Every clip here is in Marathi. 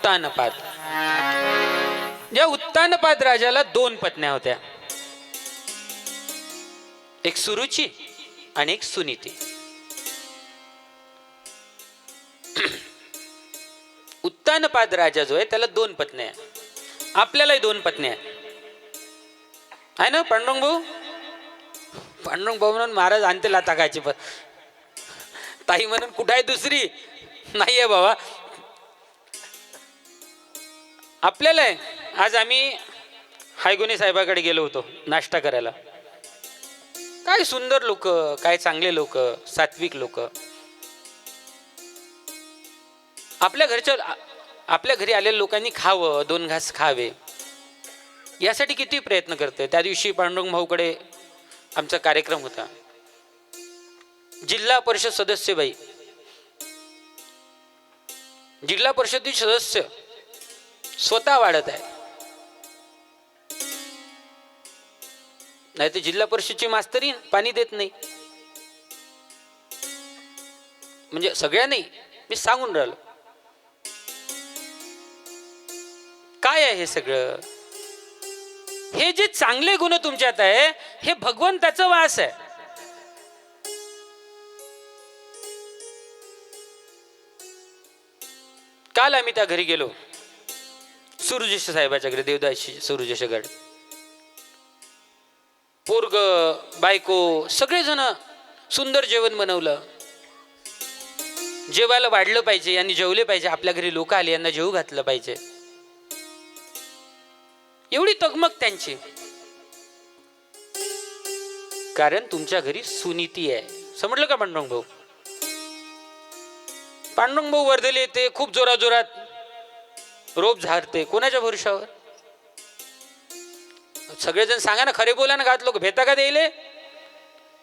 उत्तानपाद. या उत्तानपाद राजाला 2 पत्न्या होत्या, एक सुरुची आणि एक सुनीती. उत्तानपाद राजा जो आहे त्याला 2 पत्न्या आहे. आपल्यालाही 2 पत्न्या आहे ना पांडुरंग भाऊ. पांडुरंग भाऊ म्हणून महाराज आणते लाताकाची पण ताई म्हणून कुठं आहे दुसरी नाहीये बाबा. आपल्याला आज आम्ही हायगुने साहेबाकडे गेलो होतो नाश्ता करायला. काय सुंदर लोक, काय चांगले लोक, सात्विक लोक. आपल्या घरी आलेल्या लोकांनी खावं, 2 घास खावे यासाठी किती प्रयत्न करते. त्या दिवशी पांडुरंग भाऊकडे आमचा कार्यक्रम होता. जिल्हा परिषद सदस्य बाई, जिल्हा परिषदेचे सदस्य स्वतः वाढत आहे. नाही तर जिल्हा परिषदची मास्तरी पाणी देत नाही. म्हणजे सगळ्या नाही, मी सांगून राहिलो. काय आहे हे सगळं? हे जे चांगले गुण तुमच्यात आहे हे भगवंताचा वास आहे. काल आम्ही त्या घरी गेलो, सुरुजेश साहेबाच्या घरी, देवदासी सुरुजेशगड. पोरग बायको सगळेजण सुंदर जेवण बनवलं. जेवायला वाढलं पाहिजे, यांनी जेवले पाहिजे. आपल्या घरी लोक आले, यांना जेवू घातलं पाहिजे, एवढी तगमग त्यांची. कारण तुमच्या घरी सुनीती आहे. समजलं का पांडुरंग भाऊ? पांडुरंग भाऊ वर्धेले येते, खूप जोरात रोप झाडते. कोणाच्या भरोशावर? सगळेजण सांगा ना, खरे बोला ना. गावात लोक भेटा का द्यायले?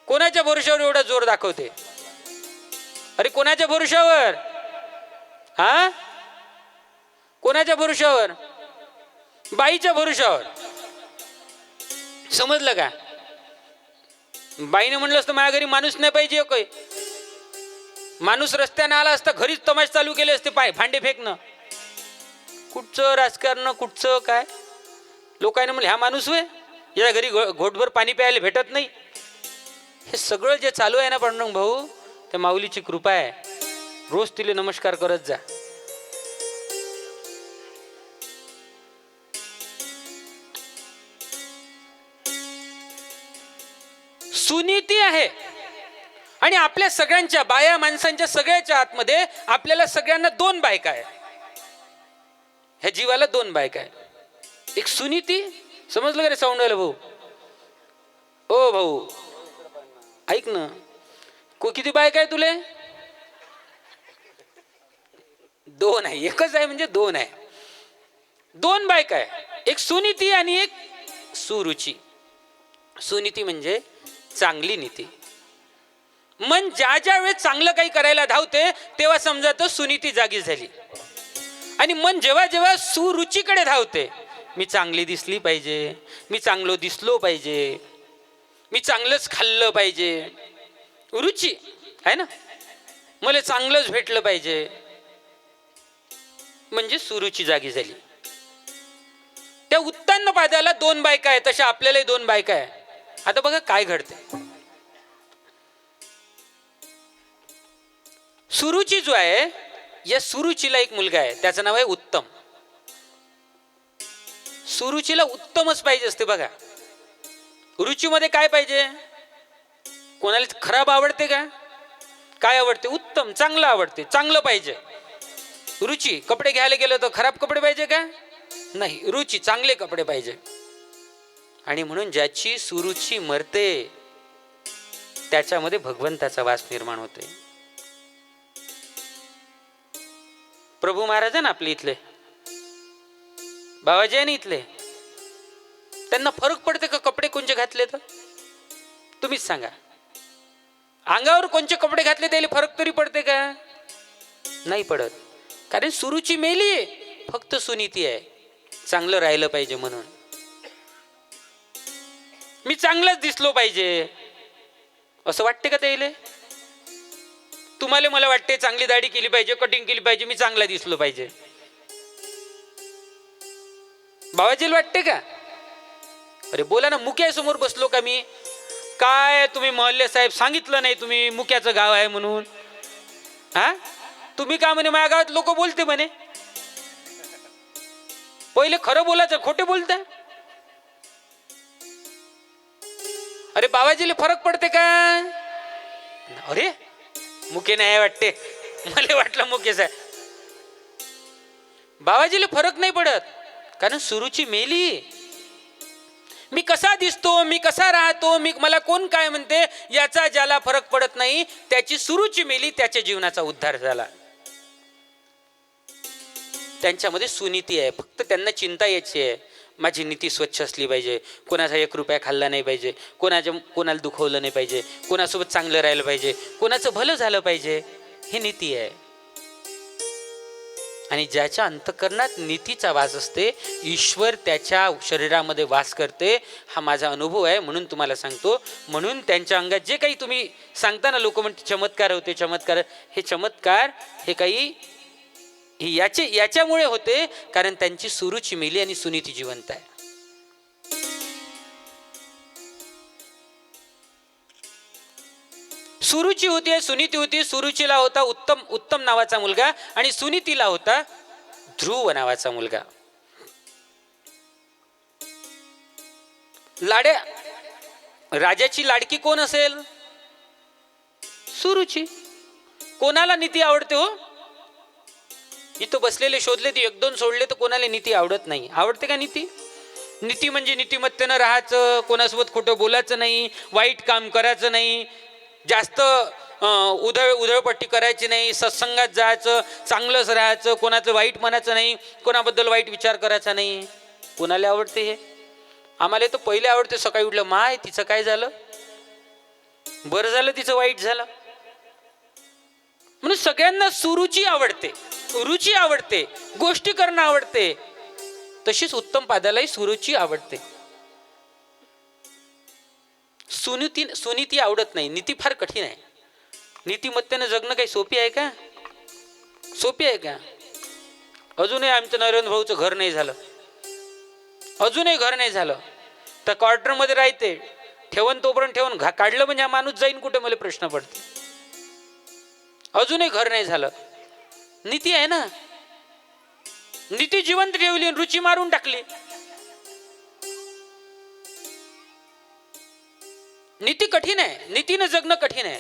कोणाच्या भरोशावर एवढा जोर दाखवते? अरे कोणाच्या भरोशावर? हा, कोणाच्या भरोशावर? बाईच्या भरोशावर. समजलं का? बाईने म्हणलं असतं माझ्या घरी माणूस नाही पाहिजे, काय माणूस रस्त्याने आला असता, घरीच तमाश चालू केले असते, भांडे फेकणं. कुठचं राजकारण, कुठचं काय? लोकांनी म्हणलं ह्या माणूस वे, या घरी घोटभर पाणी प्यायला भेटत नाही. हे सगळं जे चालू आहे ना पांडुरंग भाऊ, त्या माऊलीची कृपा आहे. रोज तिले नमस्कार करत जा. सुनीती आहे. आणि आपल्या सगळ्यांच्या बाया माणसांच्या सगळ्याच्या आतमध्ये आपल्याला सगळ्यांना 2 बायका आहे. ह्या जीवाला 2 बायका आहे. एक सुनीती. समजलं का रे साऊंडवाला भाऊ? ओ भाऊ ऐक ना, किती बायका आहे तुले? 2 आहे. एकच आहे म्हणजे 2 आहे. 2 बायका आहे. एक सुनीती आणि एक सुरुची. सुनीती म्हणजे चांगली नीती. मन ज्या ज्या वेळेस चांगलं काही करायला धावते तेव्हा समजा तो सुनीती जागी झाली. आणि मन जेव्हा जेव्हा सुरुचीकडे धावते, मी चांगली दिसली पाहिजे, मी चांगलो दिसलो पाहिजे, मी चांगलंच खाल्लं पाहिजे, रुची आहे ना, मला चांगलंच भेटलं पाहिजे, म्हणजे सुरुची जागी झाली. त्या उत्तानपादाला 2 बायका आहे, तशा आपल्यालाही 2 बायका आहे. आता बघा काय घडते. सुरुची जो आहे, या सुरुचीला एक मुलगा आहे, त्याचं नाव आहे उत्तम. सुरुचीला उत्तमच पाहिजे असते. बघा रुचीमध्ये काय पाहिजे? कोणाला खराब आवडते का? काय आवडते? उत्तम, चांगलं आवडते, चांगलं पाहिजे. रुची, कपडे घ्यायला गेलो तर खराब कपडे पाहिजे का? नाही, रुची चांगले कपडे पाहिजे. आणि म्हणून ज्याची सुरुची मरते त्याच्यामध्ये भगवंताचा वास निर्माण होते. प्रभू महाराज ना आपले इथले बाबाजी आहे ना इथले, त्यांना फरक पडते का कपडे कोणचे घातले तर? तुम्हीच सांगा. अंगावर कोणचे कपडे घातले त्याला फरक तरी पडते का? नाही पडत. कारण सुरुची मेली, फक्त सुनीती आहे. चांगलं राहिलं पाहिजे म्हणून, मी चांगलंच दिसलो पाहिजे असं वाटते का त्याला? तुम्हाला मला वाटते चांगली दाढी केली पाहिजे, कटिंग केली पाहिजे, मी चांगला दिसलो पाहिजे. बाबाजीला वाटते का? अरे बोला ना, मुक्यासमोर बसलो का मी? काय तुम्ही महल्ले साहेब सांगितलं नाही तुम्ही मुक्याचं गाव आहे म्हणून? हा, तुम्ही का म्हणे माझ्या गावात लोक बोलते म्हणे? पहिले खरं बोलायचं, खोटे बोलता. अरे बाबाजीला फरक पडते का? अरे मुके नाही वाटते, मला वाटलं मुकेच आहे. बाबाजीला फरक नाही पडत, कारण सुरुची मेली. मी कसा दिसतो, मी कसा राहतो, मला कोण काय म्हणते याचा ज्याला फरक पडत नाही, त्याची सुरुची मेली, त्याच्या जीवनाचा उद्धार झाला. त्यांच्यामध्ये सुनीती आहे. फक्त त्यांना चिंता यायची आहे, माझी नीती स्वच्छ असली पाहिजे, कोणाचा 1 रुपया खाल्ला नाही पाहिजे, कोणाला दुखवलं नाही पाहिजे, कोणासोबत चांगलं राहिलं पाहिजे, कोणाचं भलं झालं पाहिजे, ही नीती आहे. आणि ज्याच्या अंतःकरणात नीतीचा वास असते, ईश्वर त्याच्या शरीरामध्ये वास करते. हा माझा अनुभव आहे, म्हणून तुम्हाला सांगतो. म्हणून त्यांच्या अंगात जे काही तुम्ही सांगता ना, लोक म्हणते चमत्कार होते, चमत्कार, हे चमत्कार हे काही याच्यामुळे होते, कारण त्यांची सुरुची मेली आणि सुनीती जिवंत आहे. सुरुची होती, सुनीती होती. सुरुचीला होता उत्तम नावाचा मुलगा आणि सुनीतीला होता ध्रुव नावाचा मुलगा. राजाची लाडकी कोण असेल? सुरुची. कोणाला नीती आवडते हो? इथं बसलेले शोधले, ती 1-2 सोडले, तर कोणाला नीती आवडत नाही. आवडते का नीती? नीती म्हणजे नीतिमत्तेनं राहायचं, कोणासोबत खोटं बोलायचं नाही, वाईट काम करायचं नाही, जास्त उधळपट्टी करायची नाही, सत्संगात जायचं, चांगलंच राहायचं, कोणाचं वाईट म्हणायचं नाही, कोणाबद्दल वाईट विचार करायचा नाही. कोणाला आवडते हे? आम्हाला तर पहिले आवडते. सकाळी उठलं, माय तिचं काय झालं, बरं झालं तिचं वाईट झालं, म्हणून सगळ्यांना सुरुची आवडते, रुची आवडते, गोष्टी करणं आवडते. तशीच उत्तम पादालाही सुरुची आवडते. सुनीती आवडत नाही. नीती फार कठीण आहे. नीतिमत्तेनं जगणं काही सोपी आहे का? सोपी आहे का? अजूनही आमचं नरेंद्र भाऊचं घर नाही झालं, अजूनही घर नाही झालं. तर क्वार्टरमध्ये राहते, ठेवून तोपर्यंत ठेवून काढलं म्हणजे हा माणूस जाईन कुठे, मला प्रश्न पडते. अजूनही घर नाही झालं. नीती आहे ना, नीती जिवंत ठेवली, रुची मारून टाकली. नीती कठीण आहे, नीतीनं जगणं कठीण आहे.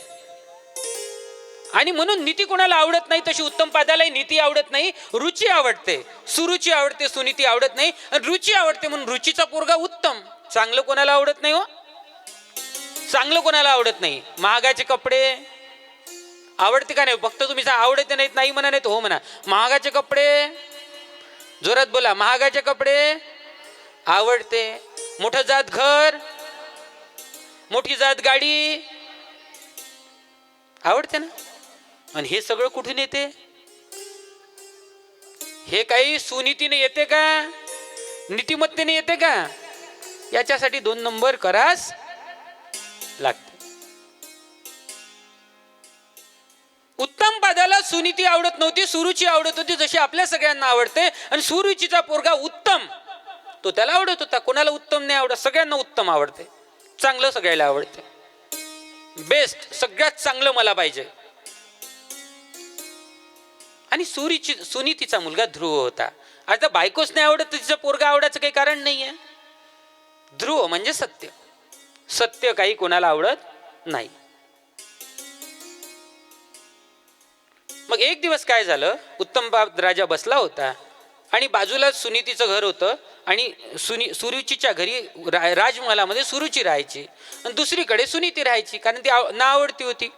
आणि म्हणून नीती कोणाला आवडत नाही, तशी उत्तम पादालाही नीती आवडत नाही. रुची आवडते, सुरुची आवडते, सुनीती आवडत नाही. रुची आवडते म्हणून रुचीचा पोरगा उत्तम. चांगलं कोणाला आवडत नाही हो? चांगलं कोणाला आवडत नाही? महागाचे कपडे आवडते का नाही? फक्त तुम्ही आवडते नाहीत नाही म्हणा, नाहीत हो म्हणा. महागाचे कपडे, जोरात बोला, महागाचे कपडे आवडते. मोठं जात घर, मोठी जात गाडी आवडते ना. आणि हे सगळं कुठून येते? हे काही सुनीतीने येते का? नीतिमत्तेने येते का? याच्यासाठी 2 नंबर करास लागते. उत्तम पादाला सुनीती आवडत नव्हती, सुरुची आवडत होती, जशी आपल्या सगळ्यांना आवडते. आणि सुरुचीचा पोरगा उत्तम, तो त्याला आवडत होता. कोणाला उत्तम नाही आवडत? सगळ्यांना उत्तम आवडते, चांगलं सगळ्याला आवडते. बेस्ट, सगळ्यात चांगलं मला पाहिजे. आणि सुनीतीचा मुलगा ध्रुव होता. आता बायकोच नाही आवडत, तिचा पोरगा आवडायचं काही कारण नाहीये. ध्रुव म्हणजे सत्य. सत्य काही कोणाला आवडत नाही. मग एक दिवस काय झालं, उत्तम राजा बसला होता आणि बाजूला सुनीतीचं घर होतं. आणि सुरुचीच्या घरी राजमहालामध्ये सुरुची राहायची आणि दुसरीकडे सुनीती राहायची, कारण ती ना आवडती होती.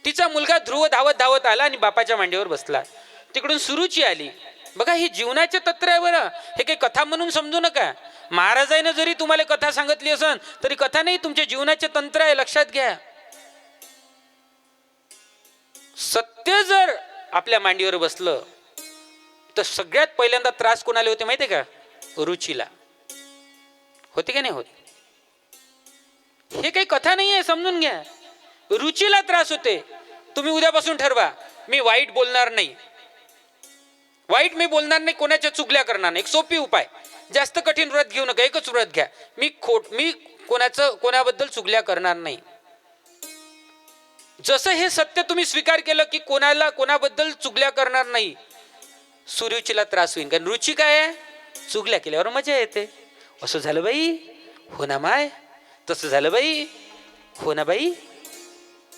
तिचा मुलगा ध्रुव धावत धावत आला आणि बापाच्या मांडीवर बसला. तिकडून सुरुची आली. बघा, हे जीवनाचे तंत्र आहे बरं. हे काही कथा म्हणून समजू नका. महाराजांनी जरी तुम्हाला कथा सांगितली असेल तरी कथा नाही, तुमच्या जीवनाचे तंत्र आहे, लक्षात घ्या. सत्य जर आपल्या मांडीवर बसलं तर सगळ्यात पहिल्यांदा त्रास कोणाला होते माहितीये का? रुचीला. होते का नाही होत? हे काही कथा नाही आहे, समजून घ्या. रुचीला त्रास होते. तुम्ही उद्यापासून ठरवा, मी वाईट बोलणार नाही, वाईट मी बोलणार नाही, कोणाच्या चुगल्या करणार नाही. एक सोपी उपाय, जास्त कठीण व्रत घेऊ नका, एकच व्रत घ्या. मी कोणाबद्दल चुगल्या करणार नाही. जसं हे सत्य तुम्ही स्वीकार केलं की कोणाबद्दल चुगल्या करणार नाही, सुरुचीला त्रास होईल. कारण रुची काय आहे, चुगल्या केल्यावर मजा येते. असं झालं बाई, हो ना माय, तसं झालं बाई, हो ना बाई,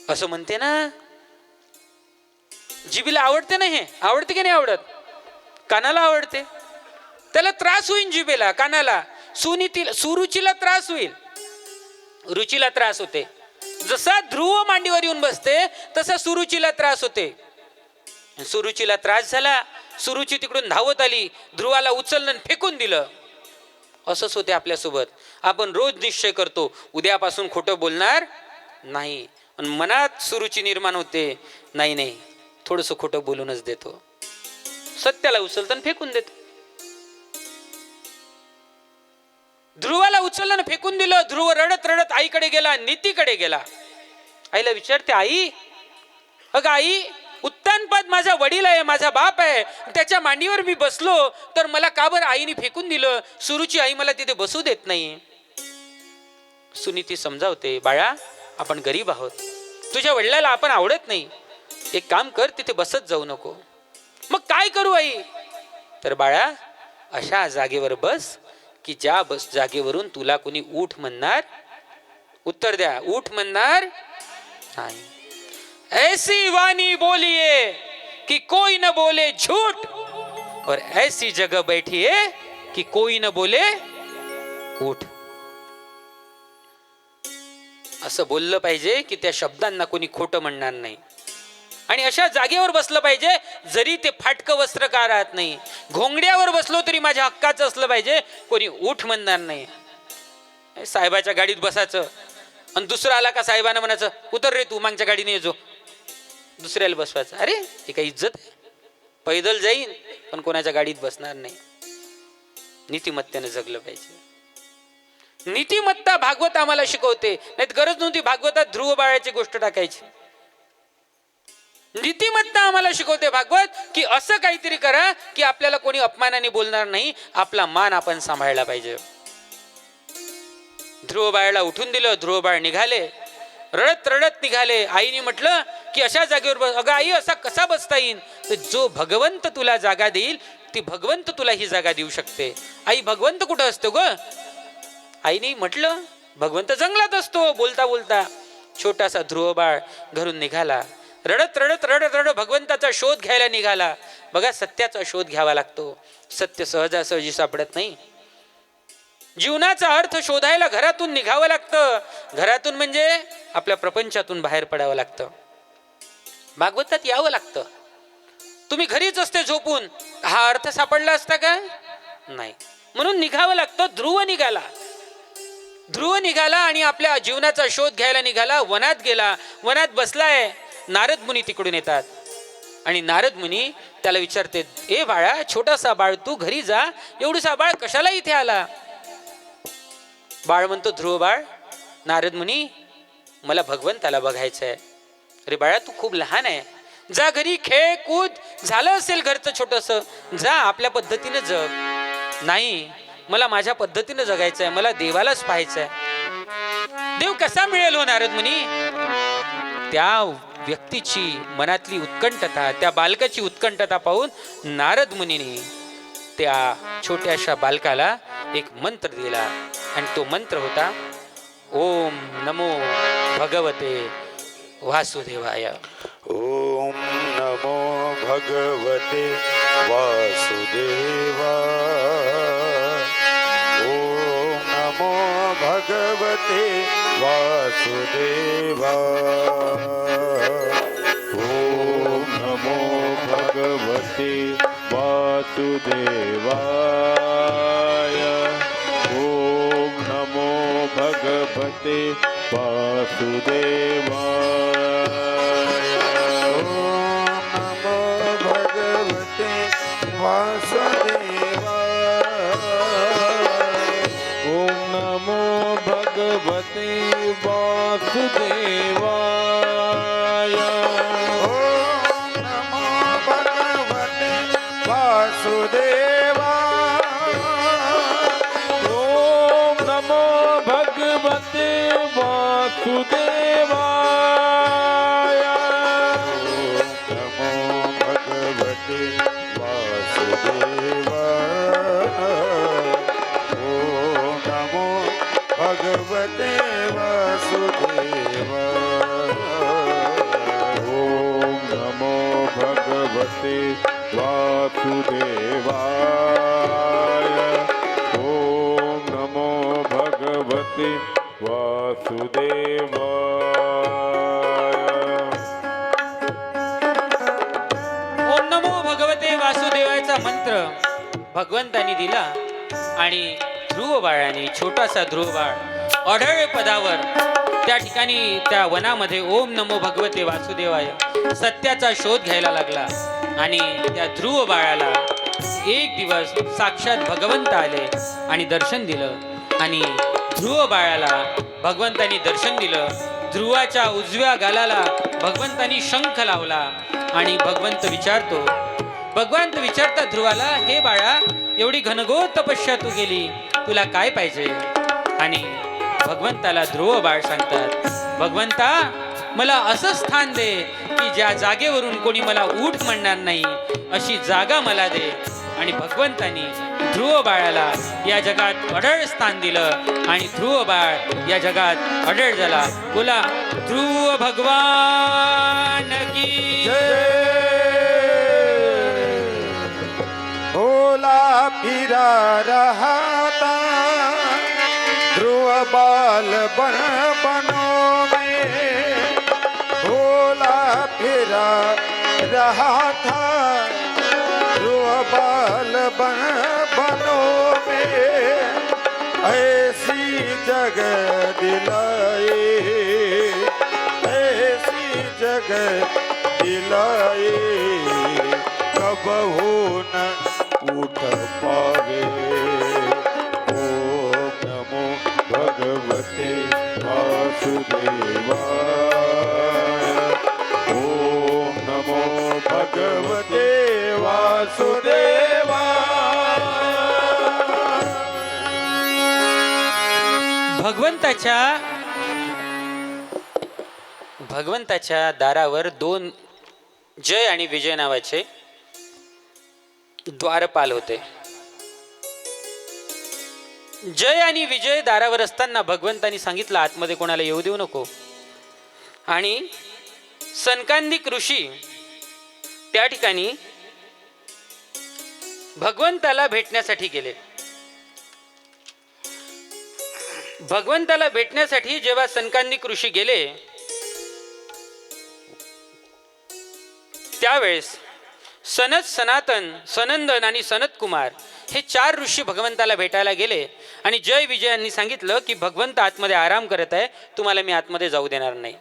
असं म्हणते ना. जिभीला आवडते ना, हे आवडते की नाही आवडत? कानाला आवडते, त्याला त्रास होईल जिभेला, कानाला. सुरुचीला त्रास होईल, रुचीला त्रास होते. जसा ध्रुव मांडीवर येऊन बसते तसा सुरुचीला त्रास होते. सुरुचीला त्रास झाला, सुरुची तिकडून धावत आली, ध्रुवाला उचललं फेकून दिलं. असंच होते आपल्यासोबत. आपण रोज निश्चय करतो उद्यापासून खोटं बोलणार नाही, आणि मनात सुरुची निर्माण होते, नाही नाही थोडंसं खोटं बोलूनच देतो. सत्याला उचलतं आणि फेकून देतो. ध्रुवाला उचललं आणि फेकून दिलं. ध्रुव रडत रडत आईकडे गेला, नीतीकडे गेला. आईला विचारते, आई, अगं आई, उत्तानपाद माझा वडील आहे, माझा बाप आहे, त्याच्या मांडीवर मी बसलो तर मला का बरं आईने फेकून दिलं? सुरुची आई मला तिथे बसू देत नाही. सुनीती समजावते, बाळा आपण गरीब आहोत, तुझ्या वडिलाला आपण आवडत नाही, एक काम कर, तिथे बसत जाऊ नको. मग काय करू आई? तर बाळा अशा जागेवर बस की ज्या जागेवरून तुला कोणी उठ म्हणणार, उत्तर द्या, उठ म्हणणार नाही. ऐसी वाणी बोलिए कि कोई न बोले झूठ, और ऐसी जगह बैठिए कि कोई न बोले उठ. असं बोललं पाहिजे की त्या शब्दांना कोणी खोटं म्हणणार नाही. आणि अशा जागेवर बसलं पाहिजे जरी ते फाटकं वस्त्र का राहत नाही, घोंगड्यावर बसलो तरी माझ्या हक्काचं असलं पाहिजे, कोणी उठ म्हणणार नाही. साहेबाच्या गाडीत बसायचं आणि दुसरा आला का साहेबांना म्हणायचं, उतर रे तू, मागच्या गाडीने येजो. दुसऱ्याला बसवायचं. अरे हे काही इज्जत आहे? पैदल जाईन पण कोणाच्या गाडीत बसणार नाही. नीतिमत्तेने जगलं पाहिजे. नीतिमत्ता भागवत आम्हाला शिकवते, नाहीत गरज नव्हती भागवतात ध्रुव बाळाची गोष्ट टाकायची. नीतिमत्ता आम्हाला शिकवते भागवत की असं काहीतरी करा की आपल्याला कोणी अपमानाने बोलणार नाही, आपला मान आपण सांभाळला पाहिजे. ध्रुव बाळाला उठून दिलं, ध्रुव बाळ निघाले, रडत रडत निघाले. आईने म्हटलं की अशा जागेवर बस. अगं आई, असा कसा बसता येईल? तर जो भगवंत तुला जागा देईल ती भगवंत तुला ही जागा देऊ शकते. आई, भगवंत कुठं असतो ग? आईने म्हटलं, भगवंत जंगलात असतो. बोलता बोलता छोटासा ध्रुव बाळ घरून निघाला, रडत रडत रडत रडत भगवंताचा शोध घ्यायला निघाला. बघा, सत्याचा शोध घ्यावा लागतो, सत्य सहजासहजी सापडत नाही. जीवनाचा अर्थ शोधायला घरातून निघावं लागतं. घरातून म्हणजे आपल्या प्रपंचातून बाहेर पडावं लागतं, भागवतात यावं लागतं. तुम्ही घरीच असते झोपून, हा अर्थ सापडला असता का? नाही. म्हणून निघावं लागतं. ध्रुव निघाला आणि आपल्या जीवनाचा शोध घ्यायला निघाला. वनात गेला, वनात बसलाय. नारद मुनी तिकडून येतात आणि नारद मुनी त्याला विचारते, ए बाळा, छोटासा बाळ, तू घरी जा, एवढूसा बाळ कशाला इथे आला? बाळ म्हणतो, ध्रुव बाळ, नारद मुनी, मला भगवंताला बघायचं आहे. अरे बाळा, तू खूप लहान आहे, जा घरी, खेळ कूद, झालं असेल घरचं छोटस, जा आपल्या पद्धतीने जग. नाही, मला माझ्या पद्धतीने जगायचं आहे, मला देवालाच पाहायचं आहे. देव कसा मिळेल हो नारद मुनी? त्या व्यक्तीची मनातली उत्कंठता, त्या बालकाची उत्कंठता पाहून नारद मुनीने त्या छोट्याशा बालकाला एक मंत्र दिला आणि तो मंत्र होता, ओम नमो भगवते वासुदेवाय. ओम नमो भगवते वासुदेवाय. ओम नमो भगवते वासुदेवाय. ओम नमो भगवते वासुदेवाय. ओम नमो भगवते वासुदेवाय. ओम नमो भगवते वासुदेवाय. ओम नमो भगवते वासुदेवाय. ओम नमो भगवते वासुदेवाय. वासुदेवा ओम नमो भगवते वासुदेवाय नमो भगवते वासुदेवाय ओम नमो भगवते वासुदेवाय ओम नमो भगवते वासुदेवाय ओम नमो भगवते वासुदेवाय ओम नमो भगवते वासुदेवाचा मंत्र भगवंतानी दिला आणि ध्रुव बाळाने, छोटासा ध्रुव बाळ अढळ पदावर त्या ठिकाणी त्या वनामध्ये ओम नमो भगवते वासुदेवाय सत्याचा शोध घ्यायला लागला. आणि त्या ध्रुव बाळाला एक दिवस साक्षात भगवंत आले आणि दर्शन दिलं. आणि ध्रुव बाळाला भगवंतानी दर्शन दिलं. ध्रुवाच्या उजव्या गालाला भगवंतानी शंख लावला आणि भगवंत विचारतात ध्रुवाला, हे बाळा, एवढी घनघोर तपस्या तू केली, तुला काय पाहिजे? आणि भगवंताला ध्रुव बाळ सांगतात, भगवंता, मला असं स्थान दे की ज्या जागेवरून कोणी मला उठ म्हणणार नाही, अशी जागा मला दे. आणि भगवंतानी ध्रुव बाळाला या जगात अढळ स्थान दिलं आणि ध्रुव बाळ या जगात अढळ झाला. बोला ध्रुव भगवान की भोला फिरा रहा था ध्रुव बाल बन बनो में भोला फिरा रहा था ध्रुव बाल बन बनो में ऐसी जगह दिलाए ऐसी जगह दिलाए कब हो न उठ पावे. ओम नमो भगवते वासुदेवाय ओम नमो भगवते वासुदेवाय. भगवंताच्या दारावर दोन जय आणि विजय नावाचे द्वारपाल होते. जय आणि विजय दारावर असताना भगवंतानी सांगितलं, आतमध्ये कोणाला येऊ देऊ नको. आणि सनकादिक ऋषी त्या ठिकाणी भगवंताला भेटण्यासाठी गेले. भगवंताला भेटण्यासाठी जेव्हा सनकादिक ऋषी गेले, त्यावेळेस सनत, सनातन, सनंदन आणि सनत कुमार हे 4 ऋषी भगवंताला भेटायला गेले. आणि जय विजयांनी सांगितलं की भगवंत आतमध्ये आराम करत आहे, तुम्हाला मी आतमध्ये जाऊ देणार नाही.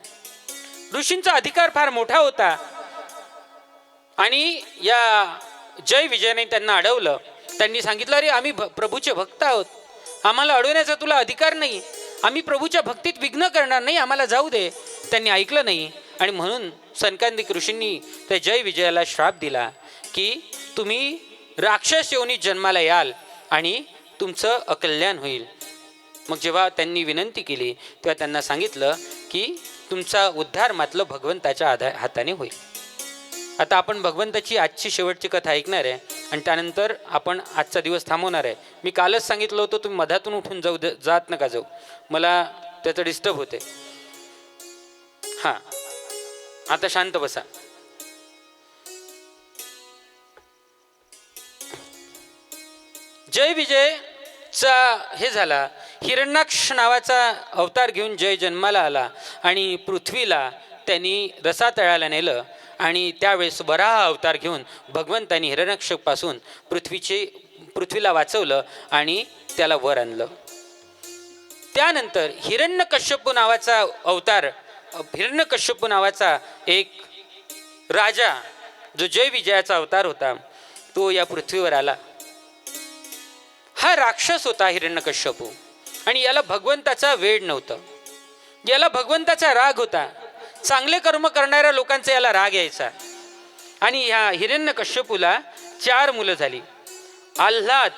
ऋषींचा अधिकार फार मोठा होता. आणि या जय विजयाने त्यांना अडवलं. त्यांनी सांगितलं, अरे आम्ही प्रभूचे भक्त आहोत, आम्हाला अडवण्याचा तुला अधिकार नाही, आम्ही प्रभूच्या भक्तीत विघ्न करणार नाही, आम्हाला जाऊ दे. त्यांनी ऐकलं नाही. आणि म्हणून सनकादिक ऋषींनी त्या जय विजयाला श्राप दिला की तुम्ही राक्षस योनीत जन्माला याल आणि तुमचं अकल्याण होईल. मग जेव्हा त्यांनी विनंती केली तेव्हा त्यांना सांगितलं की तुमचा उद्धार मात्र भगवंताच्या हाताने होईल. आता आपण भगवंताची आजची शेवटची कथा ऐकणार आहे आणि त्यानंतर आपण आजचा दिवस थांबवणार आहे. मी कालच सांगितलं होतं तुम्ही मधातून उठून जात नका जाऊ, मला त्याचं डिस्टर्ब होते. हां, आता शांत बसा. जय विजयचा हे झाला, हिरण्याक्ष नावाचा अवतार घेऊन जय जन्माला आला आणि पृथ्वीला त्यांनी रसातळाला नेलं. आणि त्यावेळेस वराह अवतार घेऊन भगवंतांनी हिरण्याक्षपासून पृथ्वीला वाचवलं आणि त्याला वर आणलं. त्यानंतर हिरण्यकश्यपू नावाचा अवतार, हिरण्यकश्यपू नावाचा एक राजा जो जय विजयाचा अवतार होता, तो या पृथ्वीवर आला. हा राक्षस होता हिरण्यकश्यपू आणि याला भगवंताचा वेड नव्हतं, याला भगवंताचा राग होता. चांगले कर्म करणाऱ्या लोकांचा याला राग यायचा. आणि ह्या हिरण्यकश्यपूला 4 मुलं झाली आल्हाद,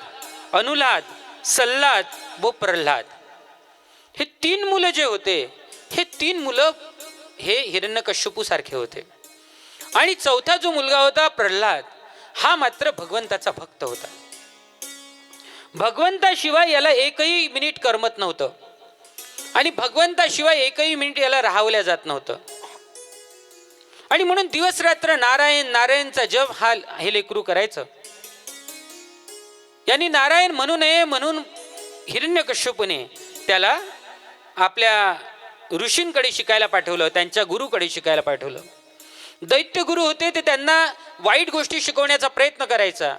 अनुलाद, सल्लाद व प्रल्हाद. हे 3 मुलं जे होते, हे 3 मुलं हे हिरण्यकश्यपू सारखे होते. आणि चौथा जो मुलगा होता प्रल्हाद, हा मात्र भगवंताचा भक्त होता. भगवंताशिवाय याला एकही मिनिट करमत नव्हतं आणि भगवंताशिवाय एकही मिनिट याला राहावल्या जात नव्हतं. आणि म्हणून दिवस रात्र नारायण नारायणचा जप हा हे लेकरू करायचं. यांनी नारायण म्हणू नये म्हणून हिरण्यकश्यपूने त्याला आपल्या ऋषींकडे शिकायला पाठवलं, त्यांच्या गुरुकडे शिकायला पाठवलं. दैत्य गुरु होते, ते त्यांना वाईट गोष्टी शिकवण्याचा प्रयत्न करायचा.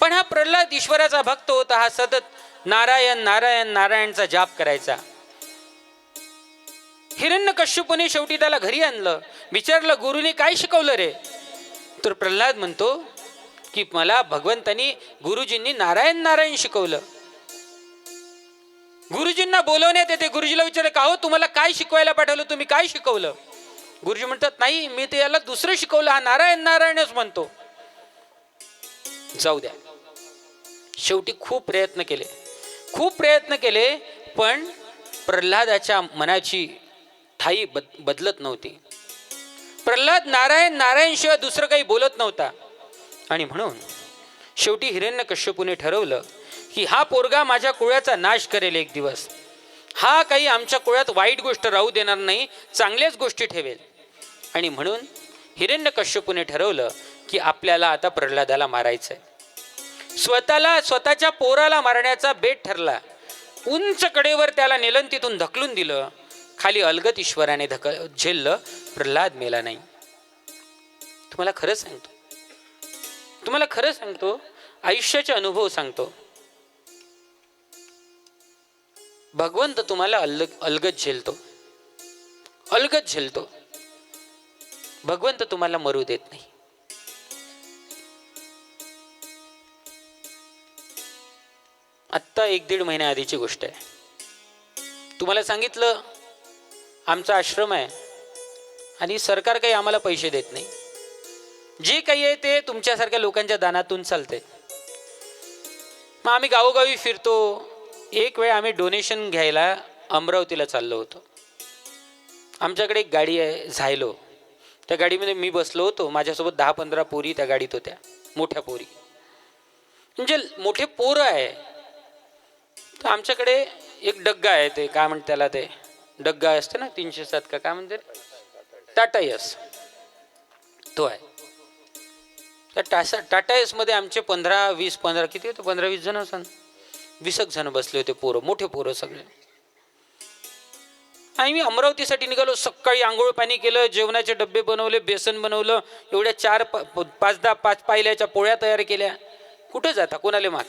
पण हा प्रल्हाद ईश्वराचा भक्त होता, हा सतत नारायण नारायण नारायणचा जाप करायचा. हिरण्यकश्यपूने शेवटी त्याला घरी आणलं, विचारलं गुरुने काय शिकवलं रे? तर प्रल्हाद म्हणतो की मला भगवंतानी गुरुजींनी नारायण नारायण शिकवलं. गुरुजींना बोलवण्यात येते. गुरुजीला विचारलं का हो तुम्हाला काय शिकवायला पाठवलं, तुम्ही काय शिकवलं? गुरुजी म्हणतात नाही मी ते याला दुसरं शिकवलं, हा नारायण नारायणच म्हणतो. जाऊ द्या. शेवटी खूप प्रयत्न केले पण प्रल्हादाच्या मनाची ठाई बदलत नव्हती. प्रल्हाद नारायण नारायण शिवाय दुसरं काही बोलत नव्हता. आणि म्हणून शेवटी हिरण्यकश्यपूने ठरवलं की हा पोरगा माझ्या कुळाचा नाश करेल एक दिवस. हा काही आमच्या कुळात वाईट गोष्ट राहू देणार नाही, चांगल्याच गोष्टी ठेवेल. आणि म्हणून हिरण्यकश्यपूने ठरवलं की आपल्याला आता प्रल्हादाला मारायचंय. स्वतःच्या पोराला मारण्याचा बेत ठरला. उंच कडेवर त्याला नेलं, तिथून ढकलून दिलं. खाली अलगत ईश्वराने झेललं. प्रल्हाद मेला नाही. तुम्हाला खरं सांगतो, आयुष्याचे अनुभव सांगतो. भगवंत तुम्हाला अलगत झेलतो. भगवंत तुम्हाला मरू देत नाही. आत्ता 1-1.5 महिन्याआधीची गोष्ट आहे. तुम्हाला सांगितलं आमचा आश्रम आहे आणि सरकार काही आम्हाला पैसे देत नाही. जे काही आहे ते तुमच्यासारख्या लोकांच्या दानातून चालते. मग आम्ही गावोगावी फिरतो. एक वेळ आम्ही डोनेशन घ्यायला अमरावतीला चाललो होतो. आमच्याकडे एक गाडी आहे झायलो. त्या गाडीमध्ये मी बसलो होतो. माझ्यासोबत 10-15 पोरी त्या गाडीत होत्या, मोठ्या पोरी, म्हणजे मोठे पोरं आहे. तर आमच्याकडे एक डग्गा आहे, ते काय म्हणते त्याला, ते डग्गा असते ना 307 का काय म्हणते, टाटा यस, तो आहे. त्या टाटा यसमध्ये आमचे 15-20 किती होते, 15-20 जण असं, 20 जण बसले होते, पोरं, मोठे पोरं सगळे. आणि मी अमरावतीसाठी निघालो. सकाळी आंघोळ पाणी केलं, जेवणाचे डबे बनवले, बेसन बनवलं, एवढ्या 4-5 पायल्याच्या पोळ्या तयार केल्या. कुठे जाता, कोणाला माग.